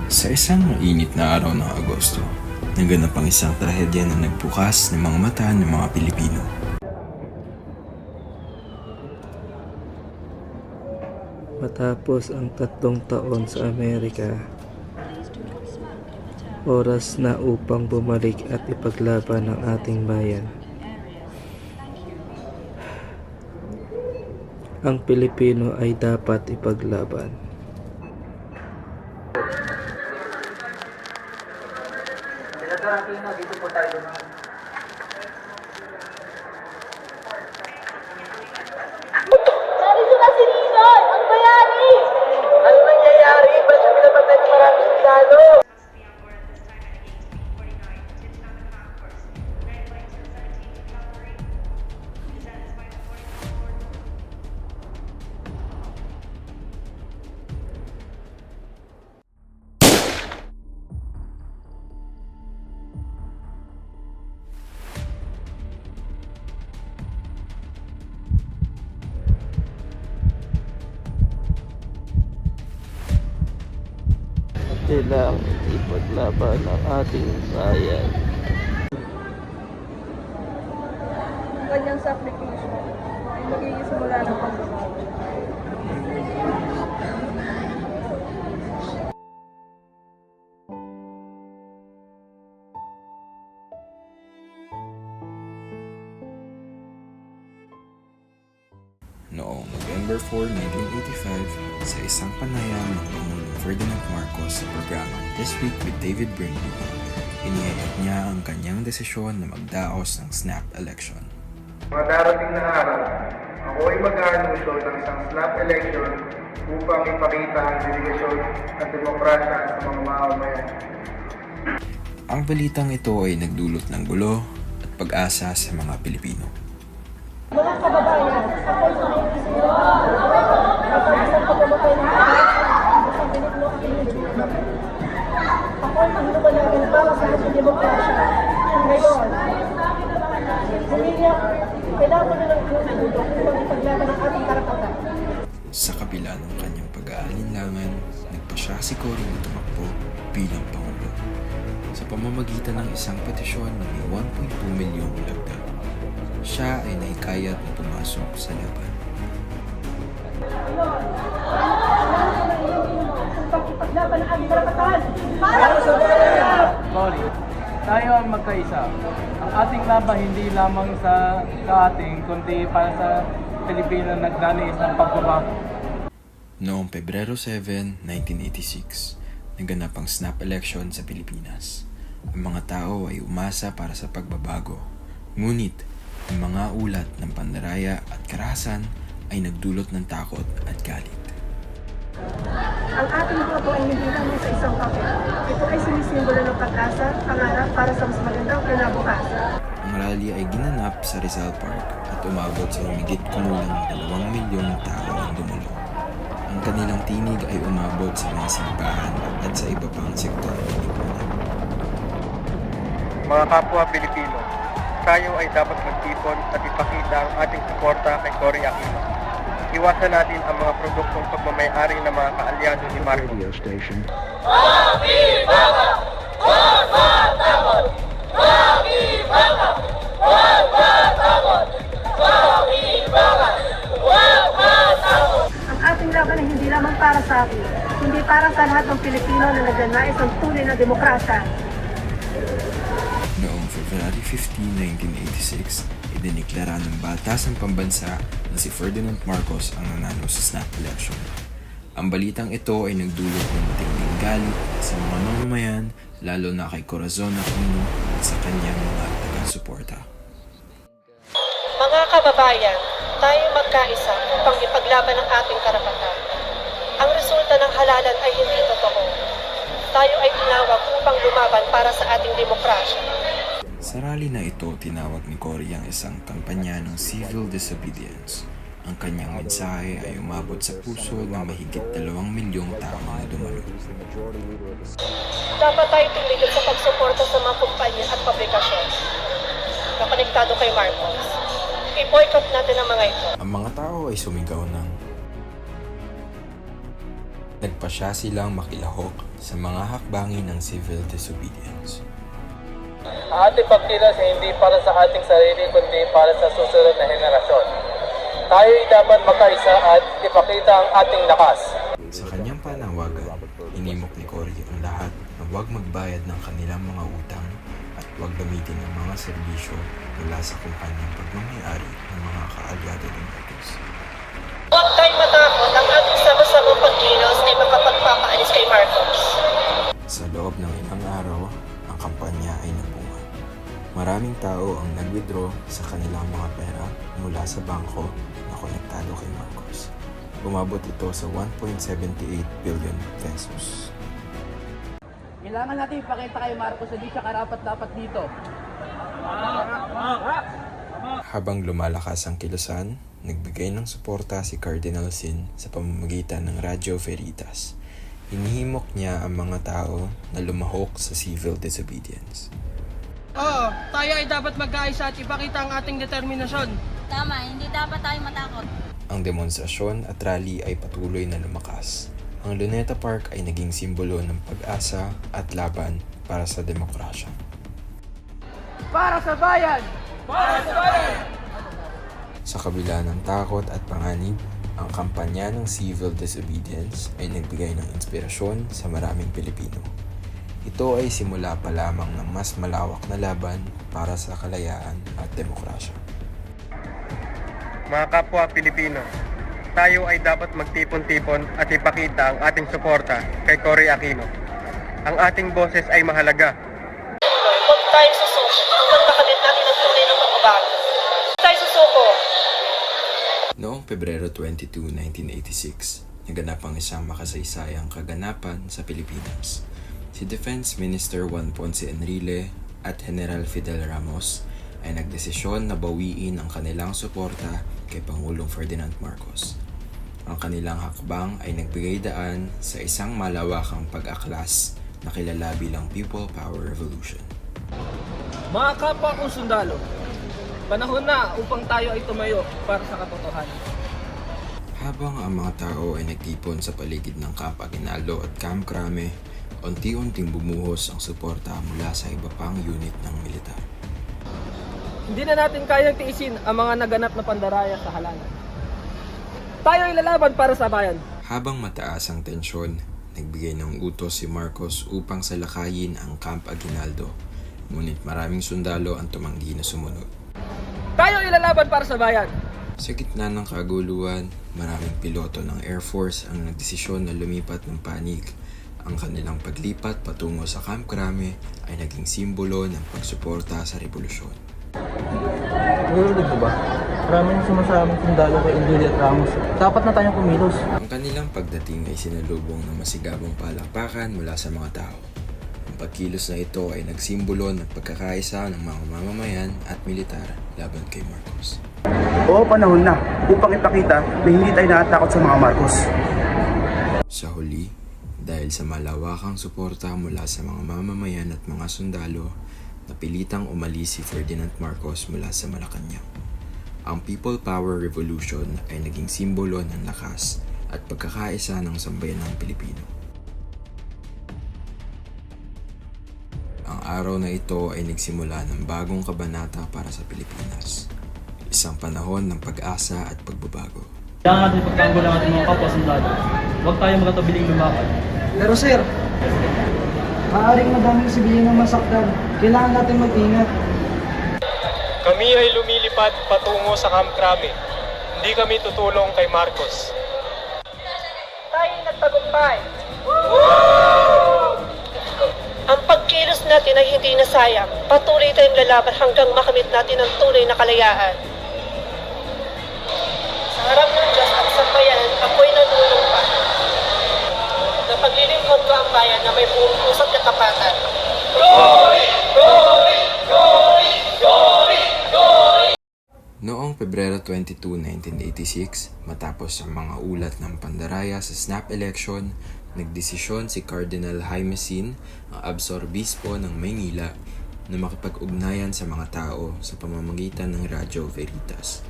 Sa isang mainit na araw ng Agosto, naganap ang isang trahedya na nagbukas ng mga mata ng mga Pilipino. Matapos ang 3 taon sa Amerika, oras na upang bumalik at ipaglaban ang ating bayan. Ang Pilipino ay dapat ipaglaban. Dito po tayo naman. Narito na si Ninoy, ang bayani! Ano nangyayari? Ba't siya pinapatay ng maraming sundalo? Kailangan ipaglaban ang ating bayan. Kanyang supplication ay magiging simula ng pagbabago. Noong November 4, 1985, sa isang panayam ng Pangulong Ferdinand Marcos sa programa This Week with David Burnley, inihayag niya ang kanyang desisyon na magdaos ng snap election. Mga darating na araw, ako ay mag-aanunsyo ng isang snap election upang ipakita ang delegasyon at demokrasya sa mga mamamayan. Ang balitang ito ay nagdulot ng gulo at pag-asa sa mga Pilipino. Mga kababayan, ako'y nakikisira. Kapag isang pagkamatay ng isang biniglo ang inyong dulo. Ako'y maglubalangin para sa ating demokrasya. Ngayon, kailangan na ng dulo upang ipaglaban ang ating karapatan. Sa kabila ng kanyang pag-aalinlangan, nagpasya si Cory na tumakbo bilang Pangulo sa pamamagitan ng isang petisyon na may 1.2 milyong lagda. Siya ay naikayat na pumasok sa laban. Upang ipaglaban ang ating karapatan. Para sa bayan! Sorry, tayo ang magkaisa. Ang ating laban hindi lamang sa ating, kundi para sa Pilipino na nagdanais ng pagbabago. Noong Pebrero 7, 1986, naganap ang snap election sa Pilipinas. Ang mga tao ay umasa para sa pagbabago. Ngunit, ang mga ulat ng pandaraya at karahasan ay nagdulot ng takot at galit. Ang ating grupo ay hindi lamang sa isang papel. Ito ay sinisimbolo ng pag-asa, pangarap para sa mas magandang kinabukasan. Ang rally ay ginanap sa Rizal Park at umabot sa humigit kumulang 2 milyong tao ang dumulo. Ang kanilang tinig ay umabot sa mga simbahan at sa iba pang sektor ng lipunan. Mga kapwa Pilipino, tayo ay dapat magtipon at ipakita ang ating suporta kay Cory Aquino. Iwasan natin ang mga produktong pagmamayari ng mga kaalyado ni Marcos. Ang ating laban ay hindi lamang para sa atin, hindi para sa lahat ng Pilipino na nagnanais ng tunay na demokrasya. Noong February 15, 1986, idiniklara ng Batasang Pambansa na si Ferdinand Marcos ang nanalo sa snap election. Ang balitang ito ay nagdulot ng matinding galit sa mga mamamayan, lalo na kay Corazon Aquino at sa kanyang mga taga-suporta. Mga kababayan, tayo magkaisa upang ipaglaban ang ating karapatan. Ang resulta ng halalan ay hindi totoo. Tayo ay tinawag upang lumaban para sa ating demokrasya. Sa rally na ito, tinawag ni Cory ang isang kampanya ng civil disobedience. Ang kanyang mensahe ay umabot sa puso ng mahigit 2 milyong tao na dumalo. Dapat tayo tumigil sa pagsuporta sa mga kumpanya at pabrikasyon na konektado kay Marcos. I-boycott natin ang mga ito. Ang mga tao ay sumigaw ng Nagpasya silang makilahok sa mga hakbangin ng civil disobedience. Ang ating pagkilos ay hindi para sa ating sarili kundi para sa susunod na henerasyon. Tayo ay dapat magkaisa at ipakita ang ating lakas. Sa kanyang panawagan, inimok ni Cory ang lahat na huwag magbayad ng kanilang mga utang at huwag gamitin ang mga serbisyo mula sa kumpanyang pagmamayari ng mga kaalyado ng Marcos. Huwag tayong matakot, ang ating sama-samang pagkilos ay makapagpapaalis kay Marcos. Sa loob ng ilang araw, ang kampanya ay nagbunga. Maraming tao ang nag-withdraw sa kanilang mga pera mula sa bangko na konektado kay Marcos. Umabot ito sa 1.78 billion pesos. Kailangan natin ipakita kay Marcos na di siya karapat-dapat dito. Habang lumalakas ang kilusan, nagbigay ng suporta si Cardinal Sin sa pamamagitan ng Radyo Veritas. Hinihimok niya ang mga tao na lumahok sa civil disobedience. Oo, tayo ay dapat magkaisa at ipakita ang ating determinasyon. Tama, hindi dapat tayo matakot. Ang demonstrasyon at rally ay patuloy na lumakas. Ang Luneta Park ay naging simbolo ng pag-asa at laban para sa demokrasya. Para sa bayan! Sa kabila ng takot at panganib, ang kampanya ng civil disobedience ay nagbigay ng inspirasyon sa maraming Pilipino. Ito ay simula pa lamang ng mas malawak na laban para sa kalayaan at demokrasya. Mga kapwa Pilipino, tayo ay dapat magtipon-tipon at ipakita ang ating suporta kay Cory Aquino. Ang ating boses ay mahalaga. Huwag tayong susuko hanggang makamit natin ang tunay ng pagbabago. Huwag tayong susuko. Noong Pebrero 22, 1986, naganap ang isang makasaysayang kaganapan sa Pilipinas. Si Defense Minister Juan Ponce Enrile at General Fidel Ramos ay nagdesisyon na bawiin ang kanilang suporta kay Pangulong Ferdinand Marcos. Ang kanilang hakbang ay nagbigay daan sa isang malawakang pag-aklas na kilala bilang People Power Revolution. Mga kapwa kong sundalo, panahon na upang tayo ay tumayo para sa katotohanan. Habang ang mga tao ay nagtipon sa paligid ng Camp Aguinaldo at Camp Crame, unti-unting bumuhos ang suporta mula sa iba pang unit ng militar. Hindi na natin kayang tiisin ang mga naganap na pandaraya sa halalan. Tayo ay lalaban para sa bayan. Habang mataas ang tensyon, nagbigay ng utos si Marcos upang salakayin ang Camp Aguinaldo. Ngunit maraming sundalo ang tumanggi na sumunod. Tayo ay lalaban para sa bayan. Sa gitna ng kaguluhan, maraming piloto ng Air Force ang nagdesisyon na lumipat ng panig. Ang kanilang paglipat patungo sa Camp Crame ay naging simbolo ng pagsuporta sa revolusyon. Narinig mo ba? Maraming sumasamang sundalo kay Enrile at Ramos. Dapat na tayong kumilos. Ang kanilang pagdating ay sinalubong ng masigabong palakpakan mula sa mga tao. Ang pagkilos na ito ay nagsimbolo ng pagkakaisa ng mga mamamayan at militar laban kay Marcos. Oo, panahon na upang ipakita na hindi tayo natatakot sa mga Marcos. Sa huli, dahil sa malawakang suporta mula sa mga mamamayan at mga sundalo, napilitang umalis si Ferdinand Marcos mula sa Malacanang. Ang People Power Revolution ay naging simbolo ng lakas at pagkakaisa ng sambayanang Pilipino. Ang araw na ito ay nagsimula ng bagong kabanata para sa Pilipinas. Isang panahon ng pag-asa at pagbabago. Kailangan natin pagtanggol ang ating mga kapwa sundalo. Huwag tayong magkatabiling lumakad. Pero sir, maaaring madaming sibilyan ng masaktan. Kailangan natin mag-ingat. Kami ay lumilipad patungo sa Camp Crame. Hindi kami tutulong kay Marcos. Tayo ay nagtagumpay. Ang pagkilos natin ay hindi nasayang. Patuloy tayong lalaban hanggang makamit natin ang tunay na kalayaan. Sa harap ng Diyos at sa bayan, ako'y nanunumpa. Na paglilingkod ko ang bayan na may buong puso't katapatan. Noong Pebrero 22, 1986, matapos ang mga ulat ng pandaraya sa snap election, nagdesisyon si Cardinal Jaime Sin, ang Absorbispo ng Maynila, na makipag-ugnayan sa mga tao sa pamamagitan ng Radyo Veritas.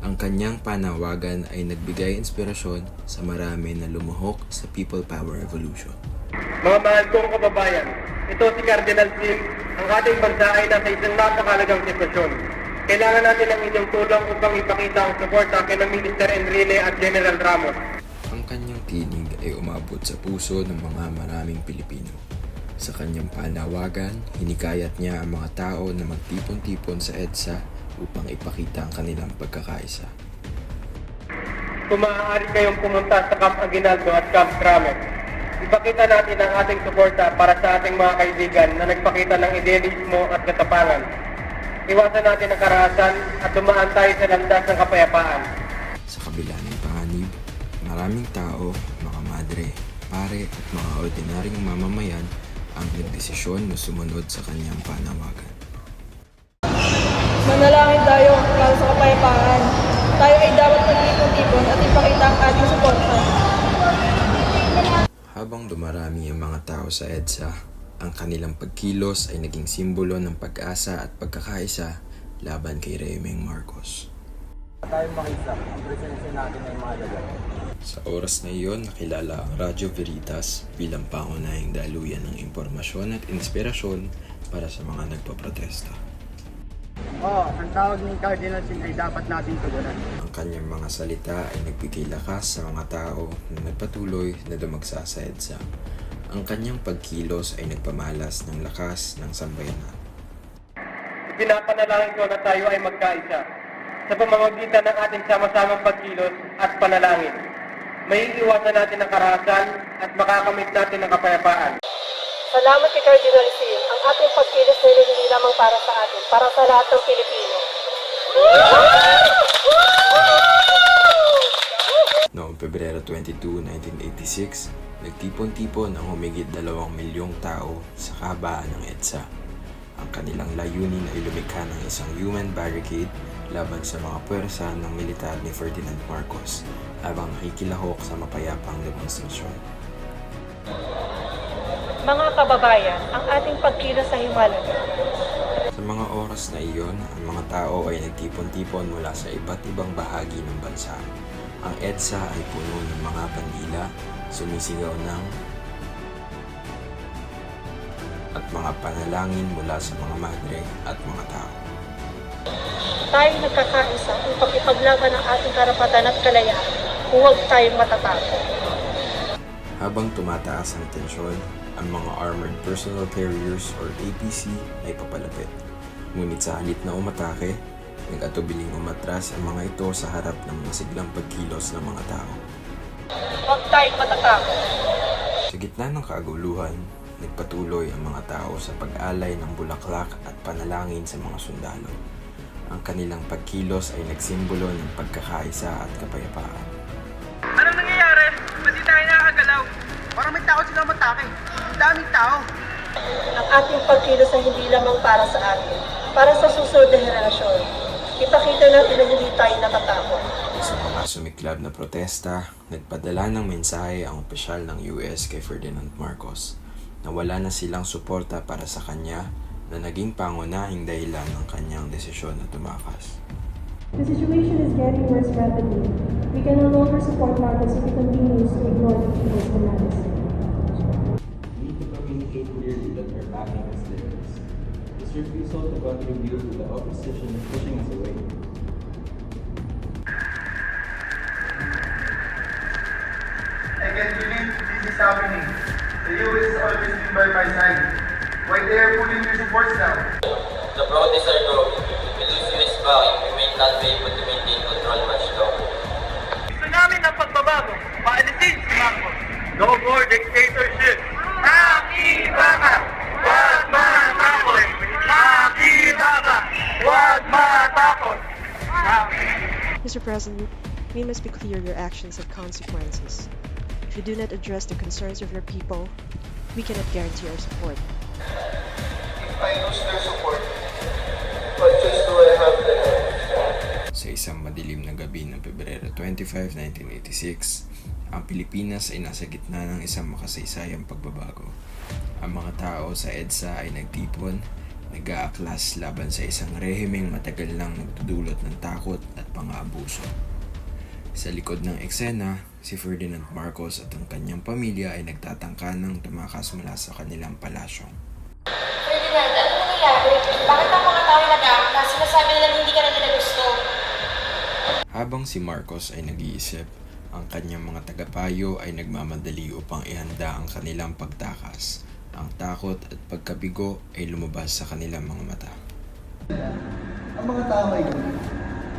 Ang kanyang panawagan ay nagbigay inspirasyon sa marami na lumuhok sa People Power Revolution. Mga mahal kong kababayan, ito si Cardinal Sim. Ang ating bansa ay nasa isang napakalagang sitwasyon. Kailangan natin ang inyong tulong upang ipakita ang suporta kina Minister Enrile at General Ramos. Ang kanyang tinig ay umabot sa puso ng mga maraming Pilipino. Sa kanyang panawagan, hinikayat niya ang mga tao na magtipon-tipon sa EDSA upang ipakita ang kanilang pagkakaisa. Kung maaari kayong pumunta sa Camp Aguinaldo at Camp Kramer, ipakita natin ang ating suporta para sa ating mga kaibigan na nagpakita ng idealismo at katapangan. Iwasan natin ang karahasan at dumaan tayo sa landas ng kapayapaan. Sa kabila ng panganib, maraming tao, mga madre, pare at mga ordinaryong mamamayan ang nagdesisyon na sumunod sa kanyang panawagan. Manalangin tayo para sa kapayapaan. Tayo ay dapat magtipon-tipon at ipakita ang ating suporta. Habang dumarami ang mga tao sa EDSA, ang kanilang pagkilos ay naging simbolo ng pag-asa at pagkakaisa laban kay Reymen Marcos. Tayo makisa, ang presensya natin ay mahalaga. Sa oras na iyon, nakilala ang Radyo Veritas bilang pangunahing daluyan ng impormasyon at inspirasyon para sa mga nagpaprotesta. Ang tawag ni Cardinal Sim ay dapat natin tugunan. Ang kanyang mga salita ay nagbigay lakas sa mga tao na nagpatuloy na dumagsa sa EDSA. Ang kanyang pagkilos ay nagpamalas ng lakas ng sambayanan. Pinapanalangin ko na tayo ay magkaisa sa pamamagitan ng ating sama-samang pagkilos at panalangin. May iwasan natin ang karahasan at makakamit natin ang kapayapaan. Salamat kay Cardinal Sim. Ang ating pagkilos ay hindi lamang para sa atin, para sa lahat ng Pilipino. Noong Pebrero 22, 1986, nagtipon-tipon ang humigit 2 milyong tao sa kahabaan ng EDSA. Ang kanilang layunin ay lumikha ng isang human barricade laban sa mga puwersa ng militar ni Ferdinand Marcos habang nakikilahok sa mapayapang demonstrasyon. Mga kababayan, ang ating pagkilos ay mahalaga. Sa mga oras na iyon, ang mga tao ay nagtipon-tipon mula sa iba't ibang bahagi ng bansa. Ang EDSA ay puno ng mga bandila, sumisigaw ng at mga panalangin mula sa mga madre at mga tao. Tayo nagkakaisa upang ipaglaban ang ating karapatan at kalayaan. Huwag tayong matatakot. Habang tumataas ang tensyon, ang mga Armored Personnel Carriers or APC ay papalapit. Ngunit sa halip na umatake, nag-atubiling umatras ang mga ito sa harap ng masiglang pagkilos ng mga tao. Huwag tayong matatakot. Sa gitna ng kaguluhan, nagpatuloy ang mga tao sa pag-alay ng bulaklak at panalangin sa mga sundalo. Ang kanilang pagkilos ay nagsimbolo ng pagkakaisa at kapayapaan. Anong nangyayari? Ba't di tayo nakakagalaw? Parang may tao silang matake. Ang daming tao. Ang ating pagkilos ay hindi lamang para sa atin, para sa susunod na henerasyon. Ipakita natin na hindi tayo natatakot. Sa mga sumiklab na protesta, nagpadala ng mensahe ang opisyal ng US kay Ferdinand Marcos na wala na silang suporta para sa kanya na naging pangunahing dahilan ng kanyang desisyon na tumakas. The situation is getting worse rapidly. We can no longer support Marcos if he continues to ignore the people's demands. We need to communicate clearly that we're backing his leaders. His refusal to contribute to the opposition is pushing us away. I can't believe this is happening. The US has always been by my side. Why they are pulling your supports now? The protests are growing. We lose US backing, we may not be able to maintain control much longer. Gusto namin ang pagbabago. Paalisin si Marcos. No more dictatorship. Makibaka! Huwag matakot! Makibaka! Huwag matakot! Mr. President, we must be clear your actions have consequences. If you do not address the concerns of your people, we cannot guarantee our support. If I lose their support, what choice do I have then? Sa isang madilim na gabi ng Pebrero 25, 1986, ang Pilipinas ay nasa gitna ng isang makasaysayang pagbabago. Ang mga tao sa EDSA ay nagtipon, nag-aaklas laban sa isang rehimeng matagal nang nagdudulot ng takot at pang-aabuso. Sa likod ng eksena, si Ferdinand Marcos at ang kanyang pamilya ay nagtatangka ng tumakas mula sa kanilang palasyo. Ferdinand, ano nangyayari? Bakit ang mga tao nag-aakla? Sinasabi nila hindi ka na nila gusto. Habang si Marcos ay nag-iisip, ang kanyang mga tagapayo ay nagmamadali upang ihanda ang kanilang pagtakas. Ang takot at pagkabigo ay lumabas sa kanilang mga mata. Ang mga tao ay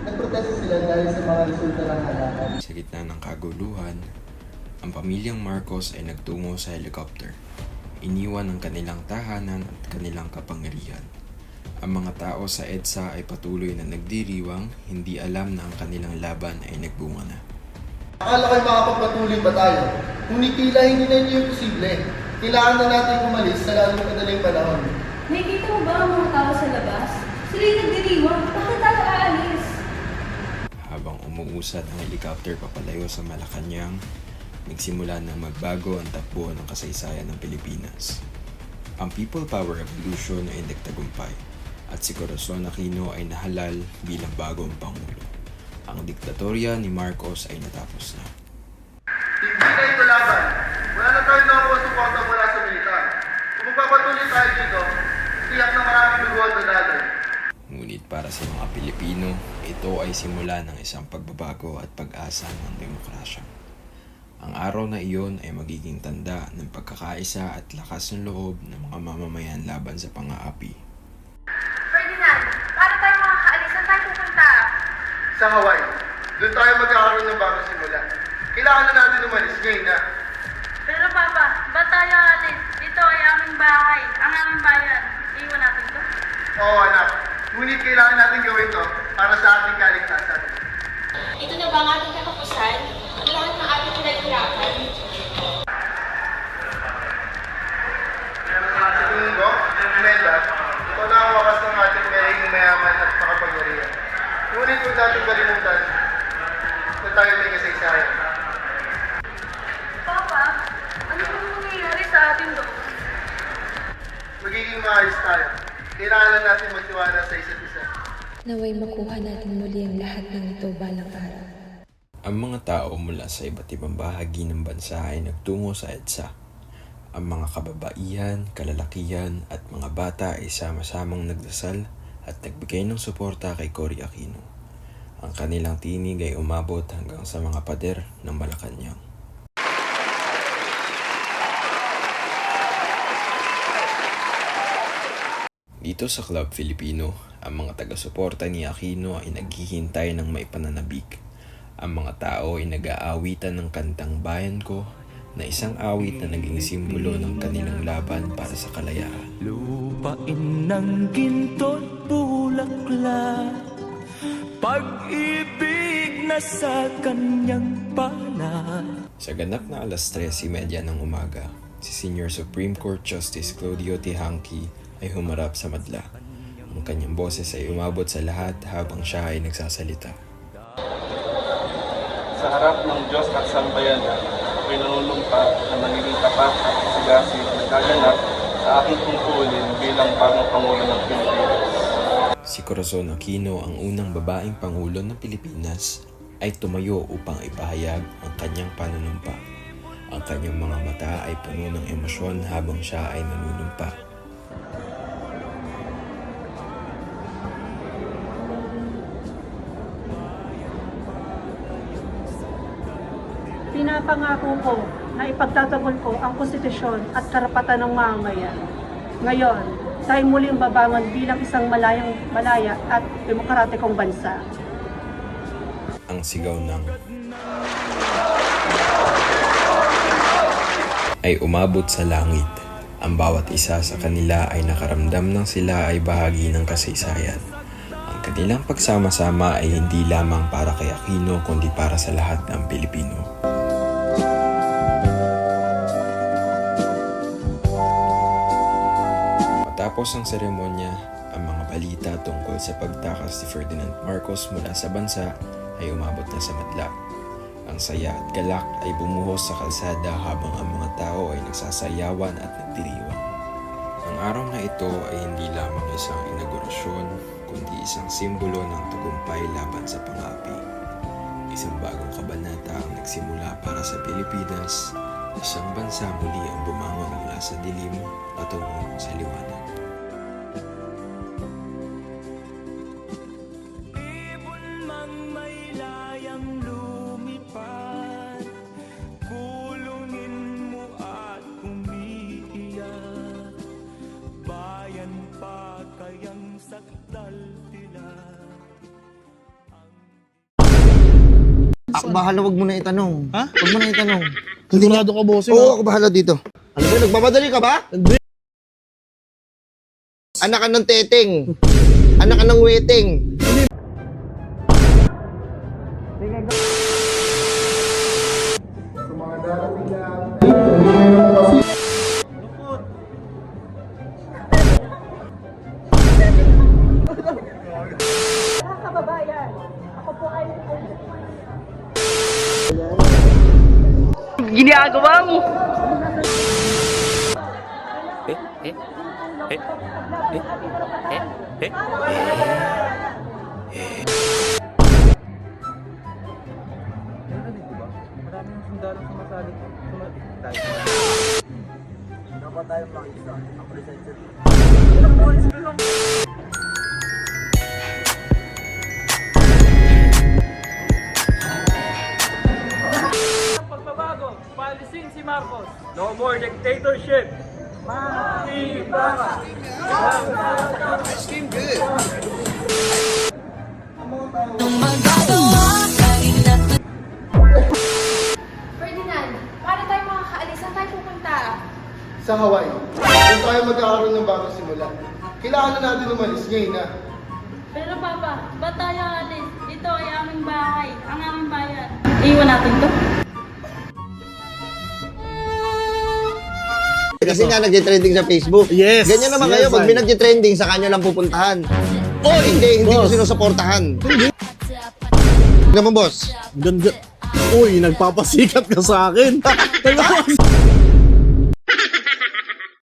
nagprotesta sila dahil sa mga resulta ng halalan. Sa gitna ng kaguluhan, ang pamilyang Marcos ay nagtungo sa helicopter. Iniwan ang kanilang tahanan at kanilang kapangyarihan. Ang mga tao sa EDSA ay patuloy na nagdiriwang, hindi alam na ang kanilang laban ay nagbunga na. Akala ko'y makapagpatuloy pa tayo. Ngunit tila hindi na yun posible. Kailangan na natin umalis sa lalong madaling panahon. Nakikita mo ba ang mga tao sa labas? Sila'y nagdiriwang. Bakit tayo aalis? Habang umuusad ang helicopter papalayo sa Malacanang, nagsimula na magbago ang takbo ng kasaysayan ng Pilipinas. Ang People Power Revolution ay nagtagumpay at si Corazon Aquino ay nahalal bilang bagong Pangulo. Ang diktatorya ni Marcos ay natapos na. Hindi na ito laban. Wala na tayong nakuha suporta mula sa militar. Kung magpapatuloy tayo dito, tiyak na maraming luguan dadaloy. Ngunit para sa mga Pilipino, ito ay simula ng isang pagbabago at pag-asa ng demokrasya. Ang araw na iyon ay magiging tanda ng pagkakaisa at lakas ng loob ng mga mamamayan laban sa pang-aapi. Ferdinand, paano tayo makakaalis? Saan tayo pupunta? Sa Hawaii, doon tayo magkakaroon ng bagong simula. Kailangan na natin umalis ngayon na. Pero Papa, ba't tayo aalis? Ito ay aming bahay, ang aming bayan. Iwan natin to? Oo anak, ngunit kailangan natin gawin to para sa ating kaligtasan. Ito na ba ang ating katapusan? Ang lahat ng ating pinaghirapan? Sa tingin ko, Imelda, ito na ang wakas ng ating mereng mayaman at makapangyarihan. Ngunit huwag natin kalimutan na tayo may kasaysayan. Papa, ano bang mangyayari sa atin doon? Magiging maayos tayo. Kailangan natin magtiwala sa isa't isa. Naway makuha natin muli ang lahat ng ito balang araw. Ang mga tao mula sa iba't ibang bahagi ng bansa ay nagtungo sa EDSA. Ang mga kababaihan, kalalakihan at mga bata ay sama-samang nagdasal at nagbigay ng suporta kay Cory Aquino. Ang kanilang tinig ay umabot hanggang sa mga pader ng Malacanang. Dito sa Club Filipino, ang mga taga-suporta ni Aquino ay naghihintay ng maipananabik. Ang mga tao ay nag-aawitan ng kantang Bayan Ko na isang awit na naging simbolo ng kanilang laban para sa kalayaan. Lupain ng ginto't bulaklak, pag-ibig na sa kanyang palad. Sa ganap na 3:30 ng umaga, si Senior Supreme Court Justice Claudio Teehankee ay humarap sa madla. Ang kanyang boses ay umabot sa lahat habang siya ay nagsasalita. Sa harap ng Diyos at sambayanan, ako'y nanunumpa na nagiging tapat at sigasig na gaganap sa aking tungkulin bilang bagong Pangulo ng Pilipinas. Si Corazon Aquino, ang unang babaeng Pangulo ng Pilipinas, ay tumayo upang ipahayag ang kanyang panunumpa. Ang kanyang mga mata ay puno ng emosyon habang siya ay nanunumpa. Pinapangako ko na ipagtatanggol ko ang konstitusyon at karapatan ng mamamayan. Ngayon, tayo muling babangon bilang isang malaya at demokratikong bansa. Ang sigaw ng ay umabot sa langit. Ang bawat isa sa kanila ay nakaramdam ng sila ay bahagi ng kasaysayan. Ang kanilang pagsama-sama ay hindi lamang para kay Aquino kundi para sa lahat ng Pilipino. Matapos ang seremonya, ang mga balita tungkol sa pagtakas ni Ferdinand Marcos mula sa bansa ay umabot na sa madla. Ang saya at galak ay bumuhos sa kalsada habang ang mga tao ay nagsasayawan at nagdiriwang. Ang araw na ito ay hindi lamang isang inaugurasyon, kundi isang simbolo ng tagumpay laban sa pangapi. Isang bagong kabanata ang nagsimula para sa Pilipinas, isang bansa muli ang bumangon mula sa dilim patungo sa liwanag. Ibon mang may layang lumipad, kulungin mo at umiiyak. Bayan pa kayang sakdal tila. Ako bahala, wag mo na itanong. Ha? Wag mo na itanong. Sigurado ka, bossing? Oo, ako bahala dito. Ano ba, nagmamadali ka ba? Hindi. Anak ka ng teteng. Anak ka ng weteng. Mga kababayan, ako po ay Ginagawa mo! Maraming sundalo sumasali. Dapat tayo makita. Ang presensya dito. Pagbabago, palisin si Marcos. No more dictatorship. Makibaka. Ferdinand, paano tayo makakaalis? Saan tayo pupunta? Sa Hawaii. Kung tayo magkakaroon ng bagong simula, kailangan na natin umalis ngayon na. Pero Papa, ba't tayo aalis? Ito ay aming bahay, ang aming bayan. Iwan natin to? Kasi nga nagtitrending sa Facebook. Yes. Ganyan naman kayo, pag may nagtitrending, sa kanyo lang pupuntahan. Hindi ko sinusuportahan. Tignan mo, boss. Uy, nagpapasikat ka sa akin.